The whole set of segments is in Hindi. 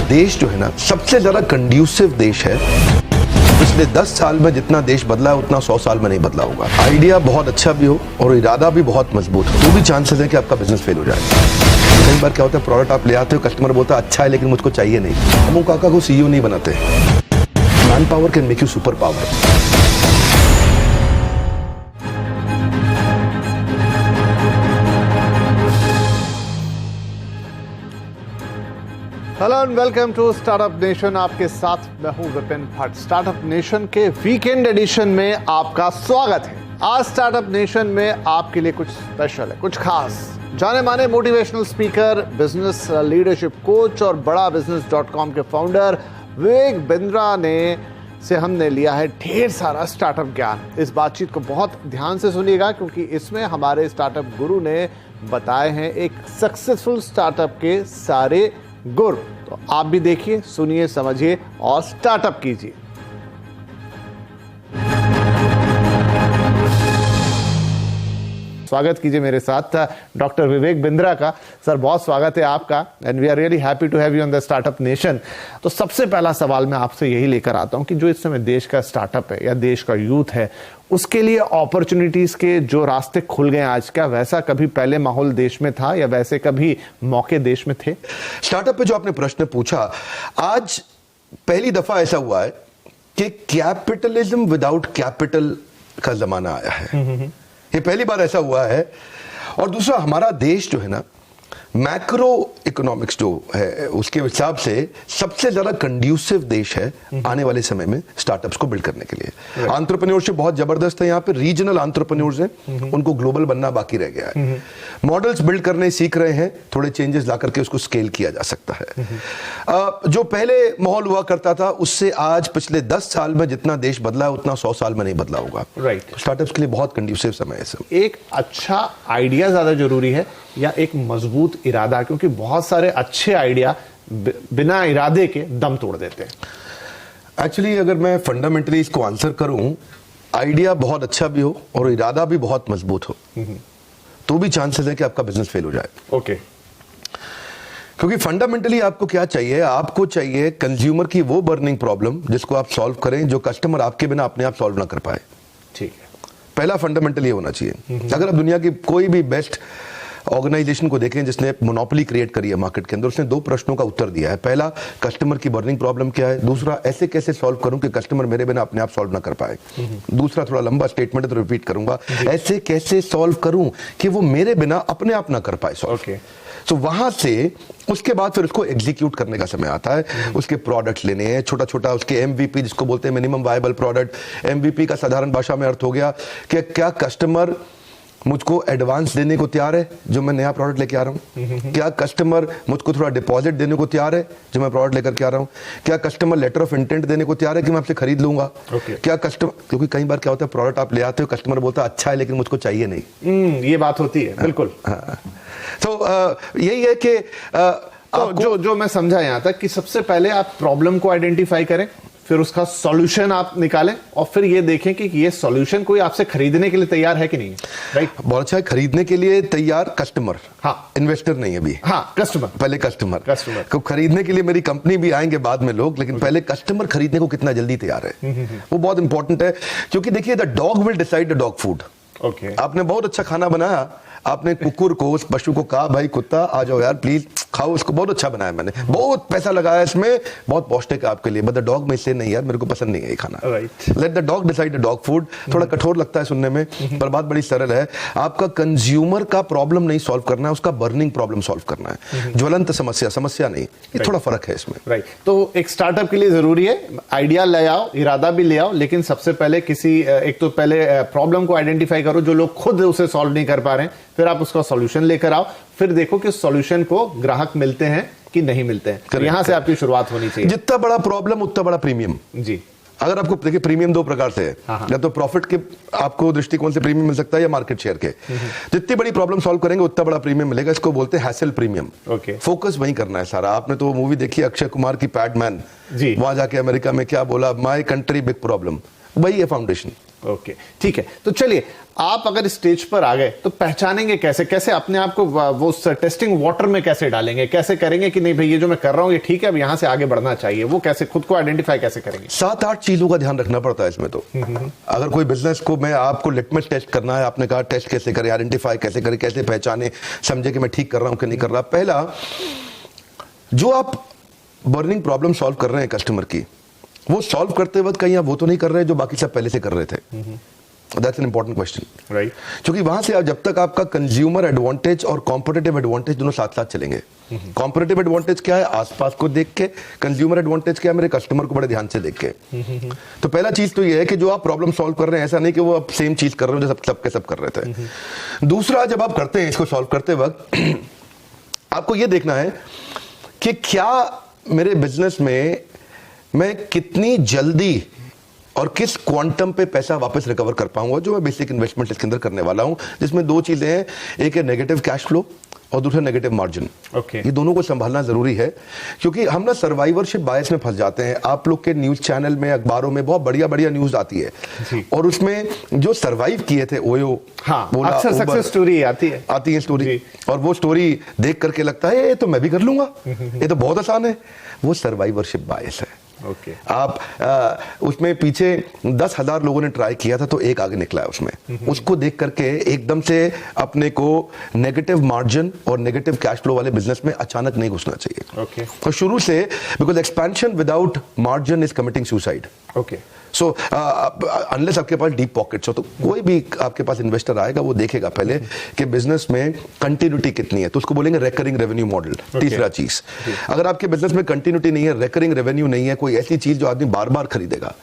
देश जो है ना सबसे ज्यादा कंड्यूसिव देश है। पिछले 10 साल में जितना देश बदला है उतना 100 साल में नहीं बदला होगा। आइडिया बहुत अच्छा भी हो और इरादा भी बहुत मजबूत हो तो भी चांसेस है कि आपका बिजनेस फेल हो जाए। कई बार क्या होता है, प्रोडक्ट आप ले आते हो, कस्टमर बोलता है अच्छा है लेकिन मुझको चाहिए नहीं। हम काका को सीईओ नहीं बनाते। Man power can make you super power. Hello and welcome to startup nation. आपके साथ मैं हूं विपिन भट्ट। स्टार्टअप नेशन के वीकेंड एडिशन में आपका स्वागत है। आज स्टार्टअप नेशन में आपके लिए कुछ स्पेशल है, कुछ खास। जाने माने motivational speaker, business leadership coach और बड़ा बिजनेस.com के फाउंडर विवेक बिंद्रा ने से हमने लिया है ढेर सारा स्टार्टअप ज्ञान। इस बातचीत को बहुत ध्यान से सुनिएगा क्योंकि इसमें हमारे स्टार्टअप गुरु ने बताए हैं एक सक्सेसफुल स्टार्टअप के सारे गुर। तो आप भी देखिए, सुनिए, समझिए और स्टार्टअप कीजिए। स्वागत कीजिए मेरे साथ डॉक्टर विवेक बिंद्रा का। सर बहुत स्वागत है आपका and we are really happy to have you on the startup nation. तो सबसे पहला सवाल मैं आपसे यही लेकर आता हूं कि जो इस समय देश का स्टार्टअप है या देश का यूथ है, उसके लिए अपॉर्चुनिटीज के जो रास्ते खुल गए आज, क्या वैसा कभी पहले माहौल देश में था या वैसे कभी मौके देश में थे? स्टार्टअप पे जो आपने प्रश्न पूछा, आज पहली दफा ऐसा हुआ है कि कैपिटलिज्म विदाउट कैपिटल का जमाना आया है। ये पहली बार ऐसा हुआ है। और दूसरा, हमारा देश जो है ना, मैक्रो इकोनॉमिक्स जो है उसके हिसाब से सबसे ज्यादा कंड्यूसिव देश है आने वाले समय में स्टार्टअप्स को बिल्ड करने के लिए। एंटरप्रेन्योरशिप बहुत जबरदस्त है यहाँ पे। रीजनल एंटरप्रेन्योर्स हैं, उनको ग्लोबल बनना बाकी रह गया है। मॉडल्स बिल्ड करने सीख रहे हैं, थोड़े चेंजेस ला करके उसको स्केल किया जा सकता है। जो पहले माहौल हुआ करता था उससे आज पिछले 10 साल में जितना देश बदला है उतना 100 साल में नहीं बदला होगा। राइट। स्टार्टअप्स के लिए बहुत कंड्यूसिव समय है सब। एक अच्छा आइडिया ज्यादा जरूरी है या एक मजबूत इरादा? क्योंकि बहुत सारे अच्छे आइडिया बिना इरादे के दम तोड़ देते हैं। एक्चुअली अगर मैं फंडामेंटली इसको आंसर करूं, आइडिया बहुत अच्छा भी हो और इरादा भी बहुत मजबूत हो तो भी चांसेस है कि आपका बिजनेस फेल हो जाए। ओके। क्योंकि फंडामेंटली आपको क्या चाहिए? आपको चाहिए कंज्यूमर की वो बर्निंग प्रॉब्लम जिसको आप सॉल्व करें, जो कस्टमर आपके बिना अपने आप सॉल्व ना कर पाए। ठीक है। पहला फंडामेंटल ये होना चाहिए। अगर आप दुनिया की कोई भी बेस्ट ऑर्गेनाइजेशन को देखें जिसने मोनोपोली क्रिएट करी है मार्केट के अंदर, उसने 2 प्रश्नों का उत्तर दिया है। पहला, कस्टमर की बर्निंग प्रॉब्लम क्या है। दूसरा, ऐसे कैसे सॉल्व करूं कि कस्टमर मेरे बिना अपने आप सॉल्व ना कर पाए। दूसरा थोड़ा लंबा स्टेटमेंट है तो रिपीट करूंगा, ऐसे कैसे सॉल्व करूं कि वो मेरे बिना अपने आप ना कर पाए सॉल्व। Okay. तो वहां से उसके बाद फिर उसको एग्जीक्यूट करने का समय आता है। उसके प्रोडक्ट्स लेने हैं, छोटा छोटा उसके एमवीपी जिसको बोलते हैं मिनिमम वायबल प्रोडक्ट। एमवीपी का साधारण भाषा में अर्थ हो गया कि क्या कस्टमर मुझको एडवांस देने को तैयार है जो मैं नया प्रोडक्ट लेके आ रहा हूं? क्या कस्टमर मुझको थोड़ा डिपॉजिट देने को तैयार है जो मैं प्रोडक्ट लेकर के आ रहा हूं? क्या कस्टमर लेटर ऑफ इंटेंट देने को तैयार है कि मैं आपसे खरीद लूंगा? क्या कस्टमर, क्योंकि कई बार क्या होता है, प्रोडक्ट आप ले आते हो, कस्टमर बोलता है अच्छा है लेकिन मुझको चाहिए नहीं। ये बात होती है। बिल्कुल। तो यही है कि तो जो मैं समझा यहां तक कि सबसे पहले आप प्रॉब्लम को आइडेंटिफाई करें, फिर उसका सॉल्यूशन आप निकालें और फिर ये देखें कि ये सॉल्यूशन कोई आपसे खरीदने के लिए तैयार है कि नहीं। राइट। बहुत अच्छा है। खरीदने के लिए तैयार कस्टमर, हाँ, इन्वेस्टर नहीं अभी। हाँ, कस्टमर। पहले कस्टमर को खरीदने के लिए मेरी कंपनी भी आएंगे बाद में लोग, लेकिन पहले कस्टमर खरीदने को कितना जल्दी तैयार है वो बहुत इंपॉर्टेंट है। क्योंकि देखिए, the dog will decide the dog food. Okay. आपने बहुत अच्छा खाना बनाया, आपने कुकुर को, उस पशु को कहा भाई कुत्ता आ जाओ यार प्लीज खाओ इसको, बहुत अच्छा बनाया मैंने, बहुत पैसा लगाया इसमें, बहुत पौष्टिक है आपके लिए, बट द डॉग में से नहीं यार मेरे को पसंद नहीं है ये खाना। Right. Let the dog decide the dog food. थोड़ा कठोर लगता है सुनने में पर बात बड़ी सरल है। आपका कंज्यूमर का प्रॉब्लम नहीं सॉल्व करना है, उसका बर्निंग प्रॉब्लम सॉल्व करना है। ज्वलंत समस्या नहीं। ये थोड़ा फर्क है इसमें। राइट। तो एक स्टार्टअप के लिए जरूरी है आइडिया ले आओ, इरादा भी ले आओ, लेकिन सबसे पहले एक तो पहले प्रॉब्लम को आइडेंटिफाई करो जो लोग खुद उसे सॉल्व नहीं कर पा रहे हैं, फिर आप उसका सॉल्यूशन लेकर आओ, फिर देखो कि सॉल्यूशन को ग्राहक मिलते हैं कि नहीं मिलते हैं। यहां से आपकी शुरुआत होनी चाहिए। जितना बड़ा प्रॉब्लम उतना बड़ा प्रीमियम। जी। अगर आपको देखिए, प्रीमियम 2 प्रकार से है। या तो प्रॉफिट के आपको दृष्टिकोण से प्रीमियम मिल सकता है या मार्केट शेयर के। जितनी बड़ी प्रॉब्लम सॉल्व करेंगे उतना बड़ा प्रीमियम मिलेगा। इसको बोलते हैं हैसल प्रीमियम। ओके। फोकस वहीं करना है सारा। आपने तो मूवी देखी अक्षय कुमार की पैडमैन, वहां जाके अमेरिका में क्या बोला, माय कंट्री बिग प्रॉब्लम, वही है फाउंडेशन। ओके, ठीक है। तो चलिए, आप अगर स्टेज पर आ गए तो पहचानेंगे कैसे, कैसे अपने आप को वो टेस्टिंग वाटर में कैसे डालेंगे, कैसे करेंगे कि नहीं भाई ये जो मैं कर रहा हूं ये ठीक है, अब यहां से आगे बढ़ना चाहिए, वो कैसे खुद को आइडेंटिफाई कैसे करेंगे? 7-8 चीजों का ध्यान रखना पड़ता है इसमें। तो अगर कोई बिजनेस को मैं आपको लिटमस टेस्ट करना है, आपने कहा टेस्ट कैसे करें, आइडेंटिफाई कैसे करें, कैसे पहचाने, समझे कि मैं ठीक कर रहा हूं कि नहीं कर रहा। पहला, जो आप बर्निंग प्रॉब्लम सॉल्व कर रहे हैं कस्टमर की, वो सॉल्व करते वक्त कहीं आप वो तो नहीं कर रहे जो बाकी सब पहले से कर रहे थे। That's an important question, right? क्योंकि वहां से आप जब तक आपका कंज्यूमर एडवांटेज और कॉम्पिटिटिव एडवांटेज दोनों साथ साथ चलेंगे। कॉम्पिटिटिव एडवांटेज क्या है? आसपास को देख के। कंज्यूमर एडवांटेज क्या है? मेरे कस्टमर को बड़े ध्यान से देख के। तो पहला चीज तो ये है कि जो आप प्रॉब्लम सॉल्व कर रहे हैं, ऐसा नहीं कि वो आप सेम चीज कर रहे हो जो सब कर रहे थे। दूसरा, जब आप करते हैं इसको सॉल्व करते वक्त आपको ये देखना है कि क्या मेरे बिजनेस में मैं कितनी जल्दी और किस क्वांटम पे पैसा वापस रिकवर कर पाऊंगा, जो मैं बेसिक इन्वेस्टमेंट इसके अंदर करने वाला हूं, जिसमें दो चीजें हैं, एक है नेगेटिव कैश फ्लो और दूसरा नेगेटिव मार्जिन। ओके, ये दोनों को संभालना जरूरी है, क्योंकि हम ना सर्वाइवरशिप बायस में फंस जाते हैं। आप लोग के न्यूज चैनल में, अखबारों में बहुत बढ़िया बढ़िया न्यूज आती है और उसमें जो सर्वाइव किए थे ओयो, हाँ, अक्सर सक्सेस स्टोरी आती है स्टोरी, और वो स्टोरी देख करके लगता है ये तो मैं भी कर लूंगा, ये तो बहुत आसान है। वो सर्वाइवरशिप बायस है। ओके, आप उसमें पीछे 10,000 लोगों ने ट्राई किया था तो एक आगे निकला है उसमें। उसको देख करके एकदम से अपने को नेगेटिव मार्जिन और नेगेटिव कैश फ्लो वाले बिजनेस में अचानक नहीं घुसना चाहिए। ओके, तो शुरू से, because expansion without margin is committing suicide. Okay, so unless आपके पास डीप पॉकेट्स हो, तो कोई भी आपके पास इन्वेस्टर आएगा वो देखेगा पहले कि बिजनेस में कंटिन्यूटी कितनी है, तो उसको बोलेंगे रेकरिंग रेवेन्यू मॉडल। तीसरा चीज, अगर आपके बिजनेस में कंटिन्यूटी नहीं है, रेकरिंग रेवेन्यू नहीं है, कोई ऐसी चीज जो आदमी बार बार खरीदेगा।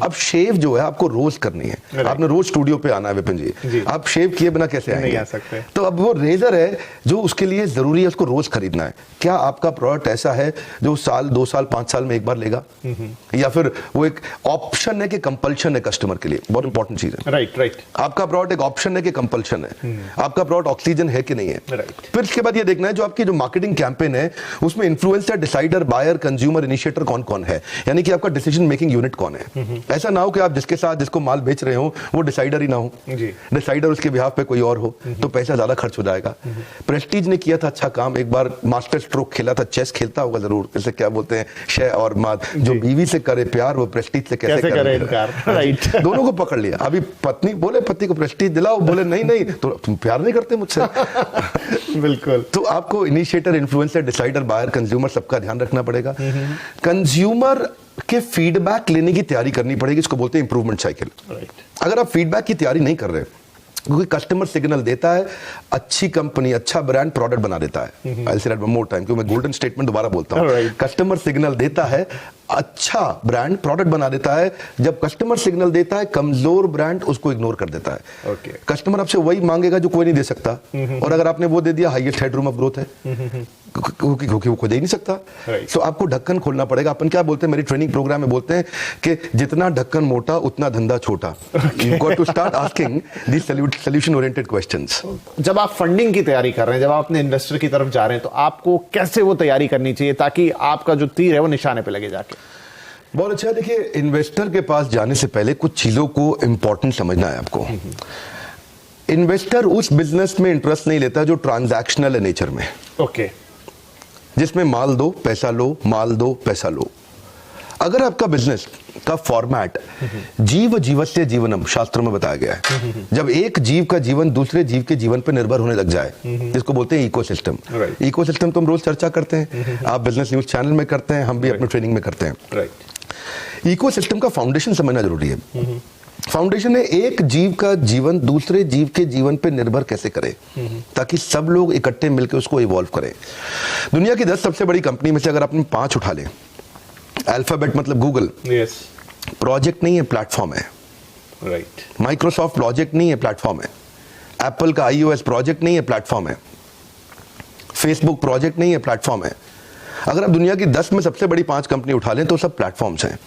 अब शेव जो है आपको रोज करनी है, आपने रोज स्टूडियो पे आना है विपिन जी, आप शेव किए बिना कैसे आएंगे? नहीं आ सकते। तो अब वो रेजर है जो उसके लिए जरूरी है, उसको रोज खरीदना है। क्या आपका प्रोडक्ट ऐसा है जो साल, 2 साल, 5 साल में एक बार लेगा, या फिर वो एक ऑप्शन है कि कंपल्शन है कस्टमर के लिए? बहुत इंपॉर्टेंट चीज है। राइट। आपका प्रोडक्ट एक ऑप्शन है कि कंपल्शन है? आपका प्रोडक्ट ऑक्सीजन है कि नहीं है? फिर इसके बाद ये देखना है जो आपकी जो मार्केटिंग कैंपेन है उसमें influencer, decider, buyer, consumer, initiator कौन कौन है, यानी कि आपका डिसीजन मेकिंग यूनिट कौन है। ऐसा ना हो कि आप जिसके साथ जिसको माल बेच रहे हो वो डिसाइडर ही ना हो, डिसाइडर उसके बिहाफ पे कोई और हो, तो पैसा ज्यादा खर्च हो जाएगा। प्रेस्टीज ने किया था अच्छा काम, एक बार मास्टर स्ट्रोक खेला था, चेस खेलता होगा जरूर, जैसे क्या बोलते हैं शय और मात, जो बीवी से करे प्यार वो प्रेस्टीज से कैसे करे इनकार। राइट, दोनों को पकड़ लिया। अभी पत्नी बोले पति को प्रेस्टीज दिलाओ, बोले नहीं तो तुम प्यार नहीं करते मुझसे। बिल्कुल। तो आपको initiator, influencer, decider, buyer, consumer सबका ध्यान रखना पड़ेगा। कंज्यूमर के फीडबैक लेने की तैयारी करनी पड़ेगी, इसको बोलते हैं इंप्रूवमेंट साइकिल। अगर आप फीडबैक की तैयारी नहीं कर रहे, क्योंकि कस्टमर सिग्नल देता है, अच्छी कंपनी, अच्छा ब्रांड प्रोडक्ट बना देता है। I'll say that one more time, क्योंकि मैं गोल्डन स्टेटमेंट दोबारा बोलता हूँ। कस्टमर सिग्नल देता है, अच्छा ब्रांड प्रोडक्ट बना देता है। जब कस्टमर सिग्नल देता है, कमजोर ब्रांड उसको इग्नोर कर देता है। कस्टमर आपसे वही मांगेगा जो कोई नहीं दे सकता, और अगर आपने वो दे दिया, हाईएस्ट हेडरूम ऑफ ग्रोथ है, क्योंकि वो खुद ही नहीं सकता। तो आपको ढक्कन खोलना पड़ेगा। अपन क्या बोलते हैं, मेरी ट्रेनिंग प्रोग्राम में बोलते हैं कि जितना ढक्कन मोटा उतना धंधा छोटा। You got to start asking the solution oriented questions. जब आप फंडिंग की तैयारी कर रहे हैं, जब आप अपने इन्वेस्टर की तरफ जा रहे हैं, तो आपको कैसे वो तैयारी करनी चाहिए ताकि आपका जो तीर है वो निशाने पे लगे जाके? बहुत अच्छा। देखिए, इन्वेस्टर के पास जाने से पहले कुछ चीजों को इंपॉर्टेंट समझना है आपको। इन्वेस्टर उस बिजनेस में इंटरेस्ट नहीं लेता जो ट्रांजैक्शनल है नेचर में। ओके, जिसमें माल दो पैसा लो, माल दो पैसा लो। अगर आपका बिजनेस का फॉर्मेट जीव जीवस्य जीवनम शास्त्र में बताया गया है, जब एक जीव का जीवन दूसरे जीव के जीवन पर निर्भर होने लग जाए, जिसको बोलते हैं इकोसिस्टम। इकोसिस्टम तो हम रोज चर्चा करते हैं, आप बिजनेस न्यूज चैनल में करते हैं, हम भी अपने ट्रेनिंग में करते हैं। इकोसिस्टम का फाउंडेशन समझना जरूरी है। फाउंडेशन है एक जीव का जीवन दूसरे जीव के जीवन पे निर्भर कैसे करे, ताकि सब लोग इकट्ठे मिलकर उसको इवॉल्व करें। दुनिया की 10 सबसे बड़ी कंपनी में से अगर आपने 5 उठा ले, अल्फाबेट मतलब गूगल, प्रोजेक्ट नहीं है, प्लेटफॉर्म है। माइक्रोसॉफ्ट प्रोजेक्ट नहीं है, प्लेटफॉर्म है। एप्पल का iOS प्रोजेक्ट नहीं है, प्लेटफॉर्म है। फेसबुक प्रोजेक्ट नहीं है, प्लेटफॉर्म है। अगर आप दुनिया की 10 में सबसे बड़ी 5 कंपनी उठा लें तो सब प्लेटफॉर्म्स हैं।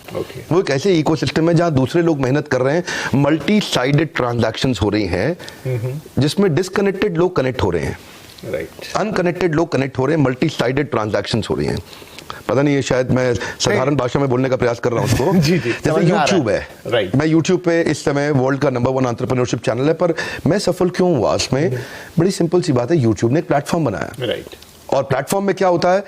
वो एक ऐसे इकोसिस्टम है जहां दूसरे लोग मेहनत कर रहे हैं, मल्टी साइडेड ट्रांजैक्शंस हो रही हैं, जिसमें डिसकनेक्टेड लोग कनेक्ट हो रहे हैं, अनकनेक्टेड लोग कनेक्ट हो रहे हैं, मल्टी साइडेड ट्रांजैक्शंस हो रही हैं। पता नहीं, ये शायद मैं साधारण भाषा में बोलने का प्रयास कर रहा हूँ उसको। जी, जैसे यूट्यूब है, राइट। मैं यूट्यूब पे इस समय वर्ल्ड का नंबर 1 एंटरप्रेन्योरशिप चैनल है, पर मैं सफल क्यों हुआ उसमें? बड़ी सिंपल सी बात है, यूट्यूब ने एक प्लेटफॉर्म बनाया, राइट। और प्लेटफॉर्म में क्या होता है,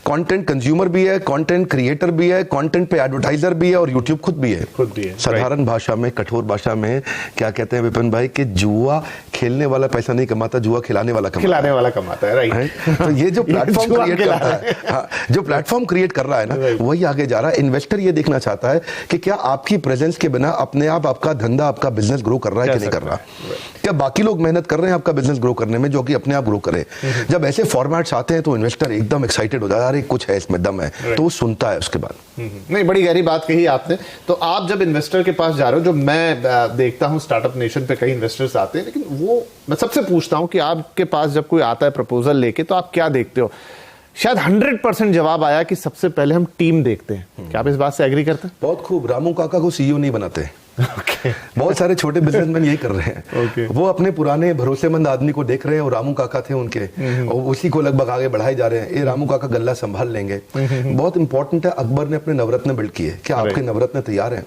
कंटेंट कंज्यूमर भी है, कंटेंट क्रिएटर भी है, कंटेंट पे एडवर्टाइजर भी है, और यूट्यूब खुद भी है। साधारण भाषा में, कठोर भाषा में क्या कहते हैं विपिन भाई, कि जुआ खेलने वाला पैसा नहीं कमाता, जुआ खिलाने वाला कमाता है, राइट। तो ये जो प्लेटफॉर्म क्रिएट करता है, हाँ, जो प्लेटफॉर्म क्रिएट कर रहा है ना, वही आगे जा रहा है। इन्वेस्टर ये देखना चाहता है कि क्या आपकी प्रेजेंस के बिना अपने आप आपका धंधा, आपका बिजनेस ग्रो कर रहा है कि नहीं कर रहा, क्या बाकी लोग मेहनत कर रहे हैं आपका बिजनेस ग्रो करने में, जो कि अपने आप ग्रो करे। जब ऐसे फॉर्मेट्स आते हैं तो इन्वेस्टर एकदम एक्साइटेड हो जाता है, अरे कुछ है इसमें, दम है, तो वो सुनता है उसके बाद। नहीं, बड़ी गहरी बात कही आपने। तो आप जब इन्वेस्टर के पास जा रहे हो, जो मैं देखता हूं स्टार्टअप नेशन पे कई इन्वेस्टर्स आते हैं, लेकिन वो मैं सबसे पूछता हूं कि आपके पास जब कोई आता है प्रपोजल लेके, तो आप क्या देखते हो? शायद 100% जवाब आया कि सबसे पहले हम टीम देखते हैं। क्या आप इस बात से एग्री करते हैं? बहुत खूब। रामू काका को सीईओ नहीं बनाते। बहुत सारे छोटे बिजनेसमैन यही कर रहे हैं। वो अपने पुराने भरोसेमंद आदमी को देख रहे हैं, और रामू काका थे उनके, और उसी को लगभग आगे बढ़ाए जा रहे हैं। ये रामू काका गल्ला संभाल लेंगे। बहुत इंपॉर्टेंट है, अकबर ने अपने नवरत्न बिल्ड किए, क्या आपके नवरत्न तैयार हैं?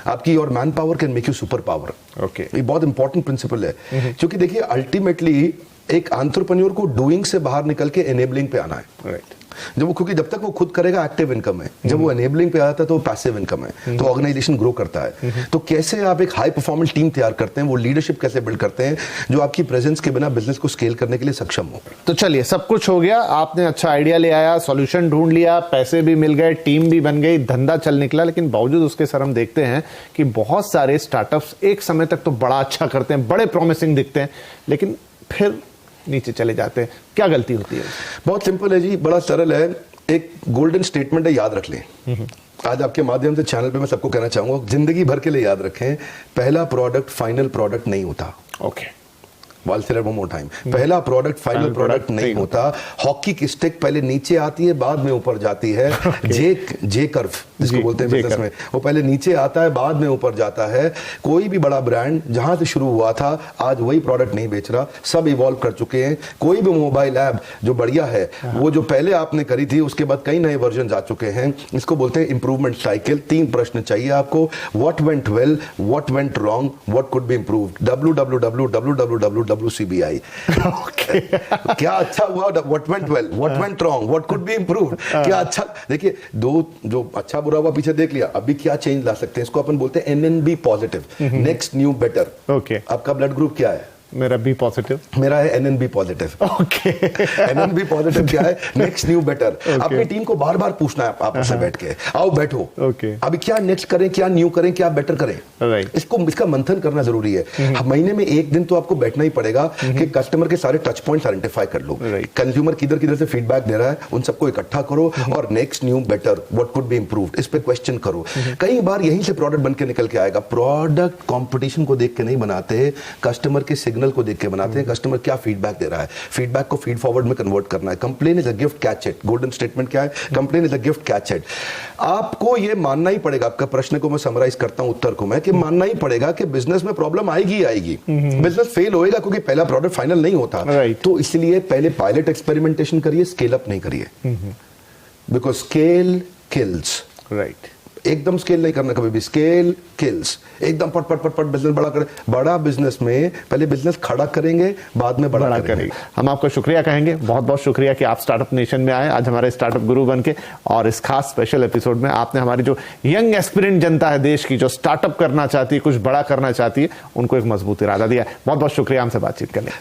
आपकी और man power can make you super power. ये बहुत इंपॉर्टेंट प्रिंसिपल है, क्योंकि देखिए अल्टीमेटली एक एंटरप्रेन्योर को डूइंग से बाहर निकल के एनेबलिंग पे आना है, राइट। क्योंकि जब तक वो खुद करेगा एक्टिव इनकम है, जब वो एनेबलिंग पे आता है तो वो पैसिव इनकम है, तो ऑर्गेनाइजेशन ग्रो करता है। तो कैसे आप एक हाई परफॉर्मेंस टीम तैयार करते हैं, वो लीडरशिप कैसे बिल्ड करते हैं जो आपकी प्रेजेंस के बिना बिजनेस को स्केल करने के लिए सक्षम हो। तो चलिए, सब कुछ हो गया, आपने अच्छा आइडिया ले आया, सॉल्यूशन ढूंढ लिया, पैसे भी मिल गए, टीम भी बन गई, धंधा चल निकला, लेकिन बावजूद उसके सर हम देखते हैं कि बहुत सारे स्टार्टअप्स एक समय तक तो बड़ा अच्छा करते हैं, बड़े प्रॉमिसिंग दिखते हैं, लेकिन फिर नीचे चले जाते हैं। क्या गलती होती है? बहुत सिंपल है जी, बड़ा सरल है। एक गोल्डन स्टेटमेंट है, याद रख लें। आज आपके माध्यम से चैनल पे मैं सबको कहना चाहूंगा, जिंदगी भर के लिए याद रखें, पहला प्रोडक्ट फाइनल प्रोडक्ट नहीं होता। Okay, I'll say that one more time. पहला प्रोडक्ट फाइनल प्रोडक्ट नहीं होता। हॉकी की स्टिक पहले नीचे आती है, बाद में ऊपर जाती है। जे कर्व जिसको बोलते हैं बिजनेस में, वो पहले नीचे आता है, बाद में ऊपर जाता है। कोई भी बड़ा ब्रांड जहां से शुरू हुआ था, आज वही प्रोडक्ट नहीं बेच रहा, सब इवॉल्व कर चुके हैं। कोई भी मोबाइल ऐप जो बढ़िया है, वो जो पहले आपने करी थी, उसके बाद कई नए वर्जन आ चुके हैं। इसको बोलते हैं इंप्रूवमेंट साइकिल। 3 प्रश्न चाहिए आपको, what went well, what went wrong, what could be improved. WCBI। क्या अच्छा हुआ, what went well, what went wrong, what could be improved. क्या अच्छा, देखिए दो जो अच्छा बुरा हुआ पीछे देख लिया, अभी क्या चेंज ला सकते हैं, इसको अपन बोलते हैं NNB positive, next new better. Okay, आपका ब्लड ग्रुप क्या है? मेरा बी पॉजिटिव। मेरा है NNB positive. Okay, NNB positive क्या है? Next new better. अपनी टीम को बार बार पूछना है आपस में बैठ के, आओ बैठो, ओके, अभी क्या नेक्स्ट करें, क्या न्यू करें, क्या बेटर करें, राइट। इसका मंथन करना जरूरी है। महीने में एक दिन तो आपको बैठना ही पड़ेगा कि कस्टमर के सारे टच पॉइंट्स आइडेंटिफाई कर लो। कंज्यूमर किधर किधर से फीडबैक दे रहा है, उन सबको इकट्ठा करो, और next new better, what could be improved, इस पे क्वेश्चन करो। कई बार यहीं से प्रोडक्ट बन के निकल के आएगा। प्रोडक्ट कंपटीशन को देख के नहीं बनाते, कस्टमर के सिग्नल को देख के बनाते हैं। कस्टमर क्या फीडबैक दे रहा है, फीडबैक को फीड फॉरवर्ड में कन्वर्ट करना है। Complain is a gift, catch it. Golden statement क्या है? Complain is a gift, catch it. आपको ये मानना ही पड़ेगा, आपका प्रश्न को मैं समराइज करता हूं, उत्तर को मैं, कि मानना ही पड़ेगा कि बिजनेस में प्रॉब्लम आएगी आएगी। बिजनेस फेल होएगा क्योंकि पहला प्रोडक्ट फाइनल नहीं होता। तो इसलिए पहले पायलट एक्सपेरिमेंटेशन करिए, स्केल अप नहीं करिए, बिकॉज स्केल किल्स। राइट, एकदम स्केल नहीं करना कभी भी, स्केल किल्स। एकदम पट पट पट पट बिजनेस बड़ा करें। बड़ा बिजनेस में पहले बिजनेस खड़ा करेंगे, बाद में बड़ा करेंगे। हम आपका शुक्रिया कहेंगे, बहुत बहुत शुक्रिया कि आप स्टार्टअप नेशन में आए आज हमारे स्टार्टअप गुरु बन के, और इस खास स्पेशल एपिसोड में आपने हमारी जो यंग एस्पिरेंट जनता है देश की, जो स्टार्टअप करना चाहती है, कुछ बड़ा करना चाहती है, उनको एक मजबूत इरादा दिया है। बहुत बहुत शुक्रिया हमसे बातचीत करने।